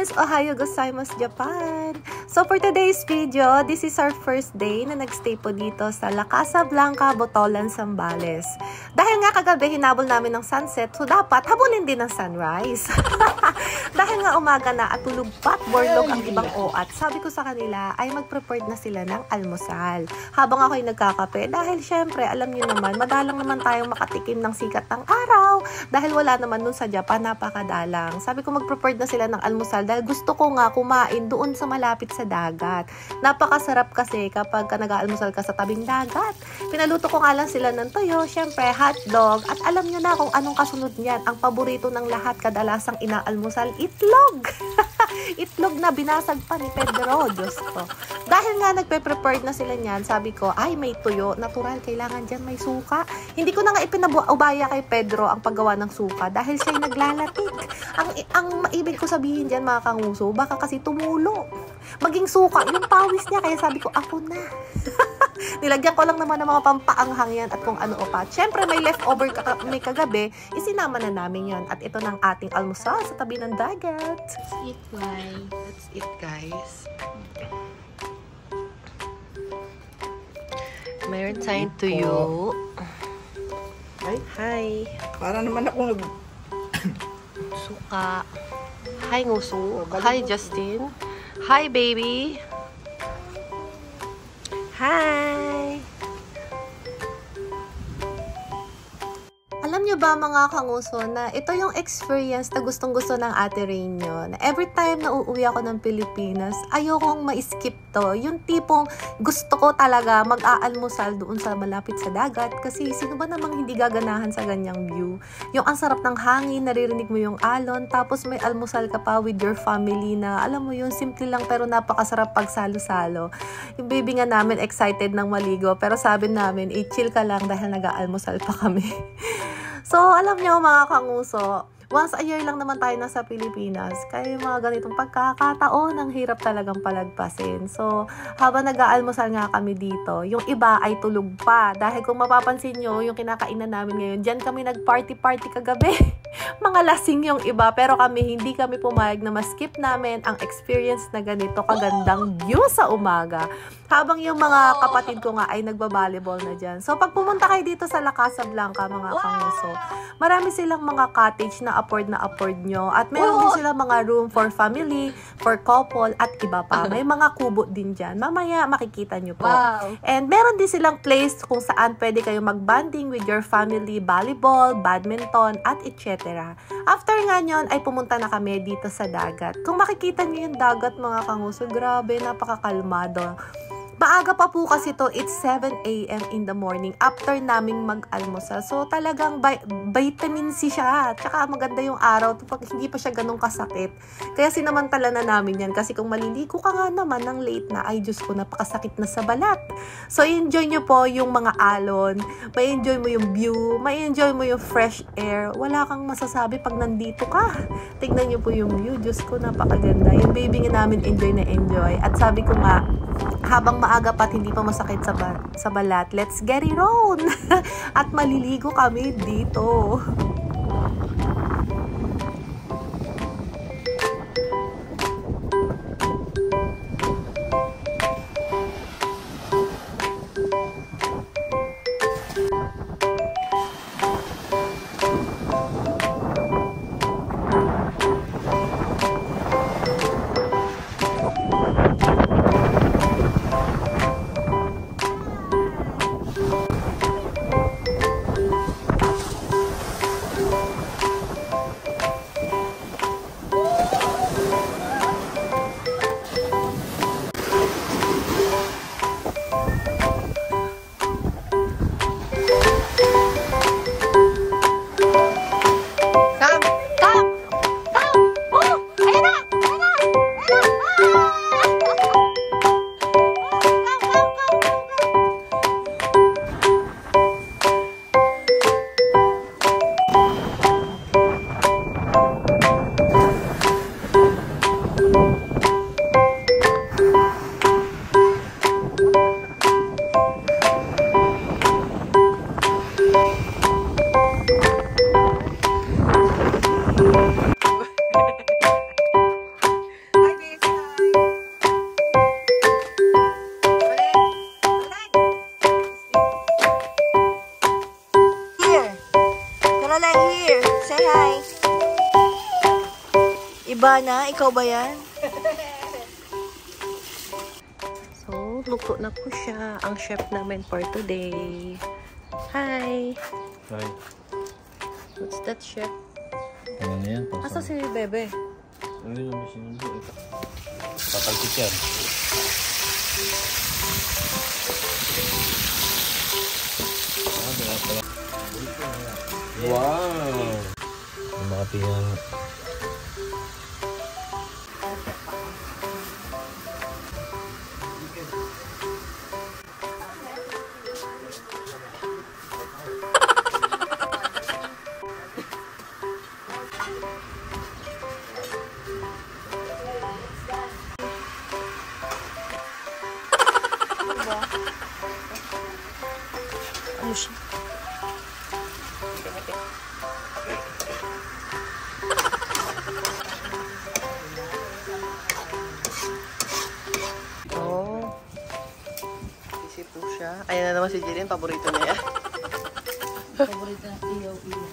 Philippines! Ohayo gozaimasu, Japan! So for today's video, this is our first day na nagstay po dito sa La Casa Blanca, Botolan, Zambales. Dahil nga kagabi hinabol namin ng sunset, so dapat habulin din ng sunrise. Dahil nga umaga na at tulog pat borlog ang ibang oat, sabi ko sa kanila ay mag-prepare na sila ng almusal. Habang ako'y nagkakape, dahil syempre alam niyo naman, madalang naman tayong makatikim ng sikat ng araw. Dahil wala naman nun sa Japan, napakadalang. Sabi ko mag-prepare na sila ng almusal dahil gusto ko nga kumain doon sa malapit sa dagat. Napakasarap kasi kapag nag-aalmusal ka sa tabing dagat. Pinaluto ko nga lang sila ng toyo, syempre hotdog, at alam nyo na kung anong kasunod niyan. Ang paborito ng lahat kadalasang inaalmusal, itlog. Itlog na binasag pa ni Pedro, Diyos ko. Dahil nga nagpe-prepared na sila niyan, sabi ko, ay may tuyo, natural, kailangan dyan may suka. Hindi ko na nga ipinaubaya kay Pedro ang paggawa ng suka dahil siya'y naglalatik. Ang maibig ko sabihin dyan mga kanguso, baka kasi tumulo. Maging suka, yung pawis niya, kaya sabi ko, ako na. Nilagyan ko lang naman ng mga pampaanghang yan at kung ano pa. Siyempre may leftover may kagabi, isinama na namin yan. At ito ng ating almusal sa tabi ng dagat. Let's eat, guys. Mayroon tayong tuyo. Ay, hi. Para naman ako Suka. Hi, nguso. Hi, Justin. Hi, baby. Hi. Alam nyo ba mga kanguso na ito yung experience na gustong-gusto ng Ate Rain nyo. Na every time na uuwi ako ng Pilipinas, ayokong ma-skip to. Yung tipong gusto ko talaga mag-aalmusal doon sa malapit sa dagat. Kasi sino ba namang hindi gaganahan sa ganyang view? Yung ang sarap ng hangin, naririnig mo yung alon, tapos may almusal ka pa with your family na alam mo yun, simple lang pero napakasarap pagsalo-salo. Yung baby nga namin excited ng maligo, pero sabi namin, chill ka lang dahil nag-aalmusal pa kami. So, alam niyo mga kanguso, once a year lang naman tayo nasa Pilipinas, kaya yung mga ganitong pagkakataon, ang hirap talagang palagpasin. So, habang nag-aalmusal nga kami dito, yung iba ay tulog pa. Dahil kung mapapansin nyo, yung kinakainan namin ngayon, dyan kami nag-party-party kagabi. Mga lasing yung iba, pero kami hindi kami pumayag na ma-skip namin ang experience na ganito kagandang view sa umaga. Habang yung mga kapatid ko nga ay nagba-volleyball na dyan. So, pag pumunta kayo dito sa La Casa Blanca, mga kanguso, marami silang mga cottage na afford nyo. At meron din silang mga room for family, for couple, at iba pa. May mga kubo din dyan. Mamaya makikita nyo po. Wow. And meron din silang place kung saan pwede kayo mag-bonding with your family, volleyball, badminton, at etc. After nga nyon, ay pumunta na kami dito sa dagat. Kung makikita nyo yung dagat, mga kanguso, grabe, napakakalmado. Maaga pa po kasi to, it's 7 AM in the morning after naming mag-almusal. So talagang vitamin C siya. Tsaka maganda yung araw pag hindi pa siya ganun kasakit. Kaya sinamantala na namin yan kasi kung maliligo ka nga naman ng late na, ay Diyos ko, napakasakit na sa balat. So enjoy nyo po yung mga alon, may enjoy mo yung view, may enjoy mo yung fresh air. Wala kang masasabi pag nandito ka. Tignan nyo po yung view. Diyos ko, napakaganda. Yung baby nga namin enjoy na enjoy. At sabi ko nga, habang maaga pa at hindi pa masakit sa balat, let's get it on! At maliligo kami dito. Lola here. Say hi. Iba na? Ikaw ba yan? So, luto na po siya. Ang chef namin for today. Hi! Hi. What's that, chef? Ano na yan? Asa si Bebe? Ano yung sinundo? Ito. Tatalkit yan. Wow! Yung mga pinang... Ano siya? Oh. Isip po siya. Ayan na naman si Jillian. Paborito niya yan. Paborito ng iyo-iyo.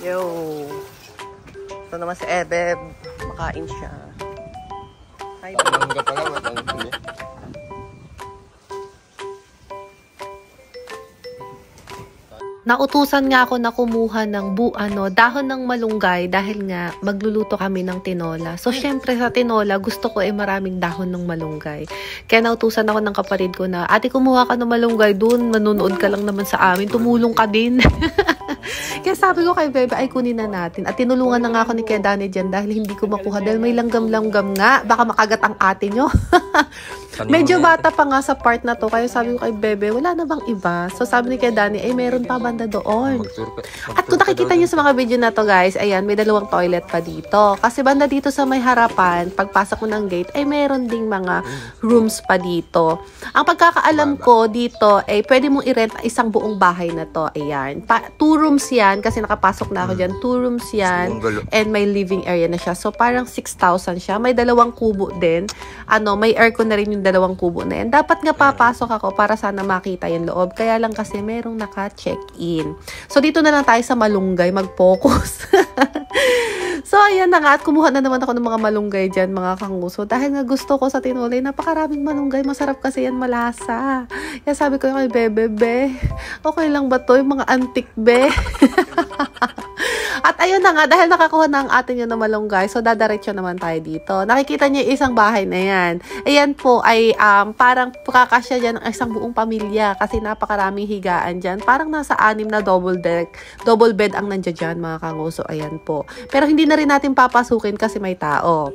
Yo! Ito naman si Ebeb. Makain siya. Hi, Bebe. Mangga pa lang at ang huli. Nautusan nga ako na kumuha ng dahon ng malunggay dahil nga magluluto kami ng tinola. So, syempre sa tinola, gusto ko maraming dahon ng malunggay. Kaya nautusan ako ng kapatid ko na, ate, kumuha ka ng malunggay dun, manunood ka lang naman sa amin, tumulong ka din. Kaya sabi ko kay Bebe, ay kunin na natin. At tinulungan na nga ako ni Kuya Danny dyan dahil hindi ko makuha. Dahil may langgam-langgam nga, baka makagat ang ate nyo. Medyo bata pa nga sa part na to. Kaya sabi ko kay Bebe, wala na bang iba? So sabi ni Kuya Danny, meron pa banda doon. At kung nakikita nyo sa mga video na to guys, ayan, may dalawang toilet pa dito. Kasi banda dito sa may harapan, pagpasok mo ng gate, meron ding mga rooms pa dito. Ang pagkakaalam ko dito, pwede mong i-rent isang buong bahay na to. Ayan. 2 rooms yan, kasi nakapasok na ako dyan. 2 rooms yan, and may living area na siya. So, parang 6,000 siya. May 2 kubo din. May aircon na rin yung 2 kubo na yan. Dapat nga papasok ako para sana makita yung loob. Kaya lang kasi merong naka-check-in. So, dito na lang tayo sa malunggay, mag-focus. So, ayan na nga. At kumuha na naman ako ng mga malunggay dyan, mga kanguso. Dahil nga gusto ko sa tinulay, napakaraming malunggay. Masarap kasi yan, malasa. Kaya sabi ko kay Bebe, okay lang ba to? Yung mga antik, be? At ayun na nga, dahil nakakuha na ang atin yun na malunggay, so dadaretso naman tayo dito. Nakikita niyo isang bahay na yan. Ayan po ay parang kakasya dyan ng isang buong pamilya kasi napakaraming higaan dyan. Parang nasa 6 na double bed ang nandiyan dyan, mga kanguso. Ayan po. Pero hindi na rin natin papasukin kasi may tao.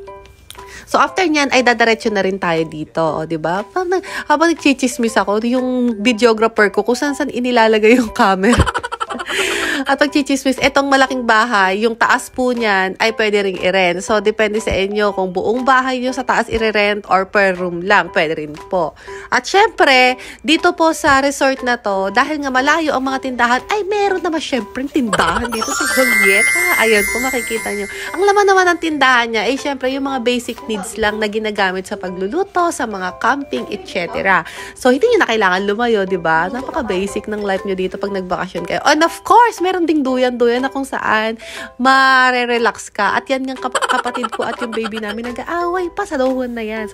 So, after nyan, ay dadaretso na rin tayo dito. O, diba? Habang nagchichismis ako, yung videographer ko, kung saan inilalagay yung camera. At pagchichismis, etong malaking bahay, yung taas po niyan ay pwede ring i-rent. So, depende sa inyo kung buong bahay nyo sa taas i-rent or per room lang. Pwede rin po. At syempre, dito po sa resort na to, dahil nga malayo ang mga tindahan, ay meron naman syempre tindahan dito sa Julieta. Ayun po, makikita nyo. Ang laman naman ng tindahan niya, ay syempre yung mga basic needs lang na ginagamit sa pagluluto, sa mga camping, etc. So, hindi nyo na kailangan lumayo, diba? Napaka-basic ng life nyo dito pag nagbakasyon kayo. And of course, meron ding duyan-duyan na kung saan marerelax ka. At yan yung kapatid ko at yung baby namin nag-aaway pa sa duyan na yan.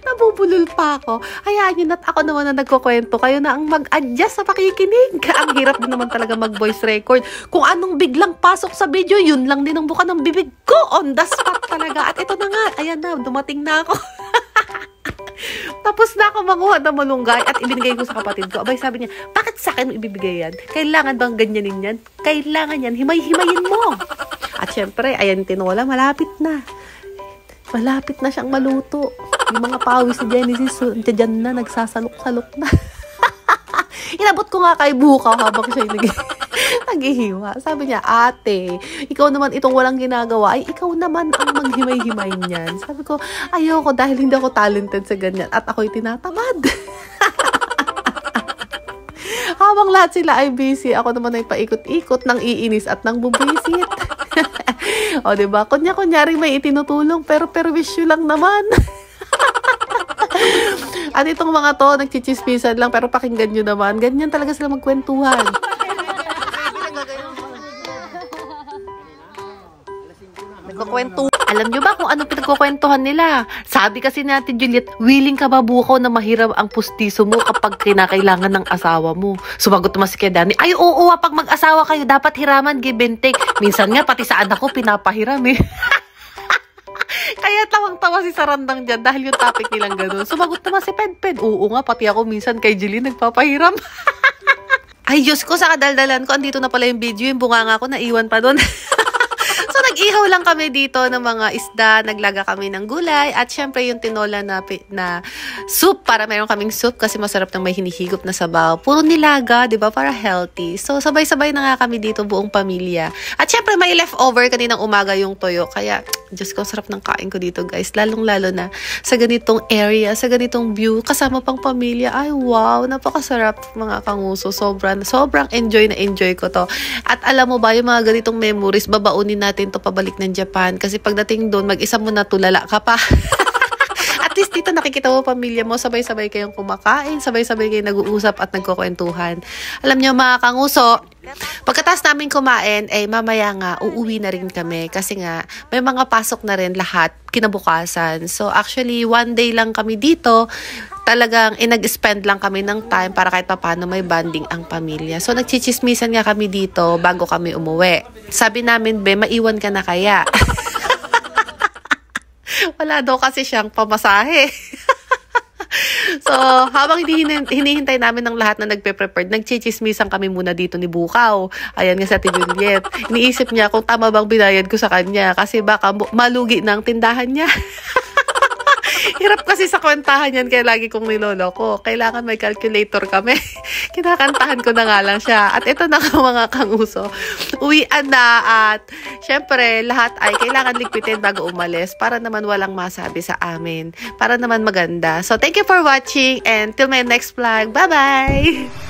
Nabubulol pa ako. Hayaan nyo at ako naman na nagkukwento. Kayo na ang mag-adjust sa pakikinig. Ang hirap din naman talaga mag-voice record. Kung anong biglang pasok sa video, yun lang din ang buka ng bibig ko. On the spot talaga. At ito na nga. Ayan na, dumating na ako. Tapos na ako manguha ng malunggay at ibinigay ko sa kapatid ko. Abay, sabi niya, bakit sa akin mo ibibigay yan? Kailangan bang ganyanin yan? Kailangan yan, himay-himayin mo. At syempre, ayan, tinola, malapit na. Malapit na siyang maluto. Yung mga pawis ni Genesis, dyan na, nagsasalok-salok na. Inabot ko nga kay Bukaw habang siya naghihiwa. Sabi niya, ate, ikaw naman itong walang ginagawa, ay ikaw naman ang maghimay-himay niyan. Sabi ko, ayoko dahil hindi ako talented sa ganyan at ako'y tinatamad. Habang lahat sila ay busy, ako naman ay paikot-ikot nang iinis at nang bubisit. O, diba? Kunya-kunyari may itinutulong pero perwisyo lang naman. At itong mga to, nagchichismisan lang, pero pakinggan nyo naman. Ganyan talaga sila magkwentuhan. Nagkukwento. Alam nyo ba kung ano pinagkukwentuhan nila? Sabi kasi natin, Juliet, willing ka ba buko na mahiram ang pustiso mo kapag kinakailangan ng asawa mo? Sumagot naman si Kuya Danny, ay oo, pag mag-asawa kayo, dapat hiraman, give and take. Minsan nga, pati sa anak ko, pinapahiram eh. Kaya tawang-tawa si Sarandang dyan dahil yung topic nilang ganun. Sumagot naman si Pedped, oo nga, pati ako minsan kay Julie nagpapahiram. Ay, Diyos ko, sa kadaldalan ko, andito na pala yung video, yung bunganga ko, naiwan pa doon. So, nag-ihaw lang kami dito ng mga isda, naglaga kami ng gulay, at syempre yung tinola na soup, para meron kaming soup kasi masarap nang may hinihigop na sabaw. Puro nilaga, di ba? Para healthy. So, sabay-sabay na nga kami dito, buong pamilya. At syempre, may leftover kaninang umaga yung toyo. Kaya, Diyos ko, sarap ng kain ko dito, guys. Lalong-lalo na sa ganitong area, sa ganitong view, kasama pang pamilya. Ay, wow, napakasarap, mga kanguso. Sobrang enjoy na enjoy ko to. At alam mo ba, yung mga ganitong memories, babaunin natin to pabalik ng Japan. Kasi pagdating doon, mag-isa mo na tulala ka pa. At least dito nakikita mo pamilya mo, sabay-sabay kayong kumakain, sabay-sabay kayong nag-uusap at nagkukwentuhan. Alam nyo mga kanguso, pagkatapos namin kumain, mamaya nga, uuwi na rin kami. Kasi nga, may mga pasok na rin lahat kinabukasan. So actually, one day lang kami dito. Talagang inag-spend lang kami ng time para kahit paano may bonding ang pamilya. So, nagchichismisan nga kami dito bago kami umuwi. Sabi namin, be, maiwan ka na kaya? Wala daw kasi siyang pamasahe. So, habang hinihintay namin ng lahat na nagpe-prepared, nagchichismisan kami muna dito ni Bukaw. Ayan nga sa Ate Juliet. Iniisip niya kung tama bang binayad ko sa kanya kasi baka malugi ng tindahan niya. Hirap kasi sa kwentahan yan, kaya lagi kong niloloko. Kailangan may calculator kami. Kinakantahan ko na nga lang siya. At ito na nga mga kanguso. Uwian na at syempre lahat ay kailangan ligpitin bago umalis para naman walang masabi sa amin. Para naman maganda. So thank you for watching and till my next vlog. Bye-bye!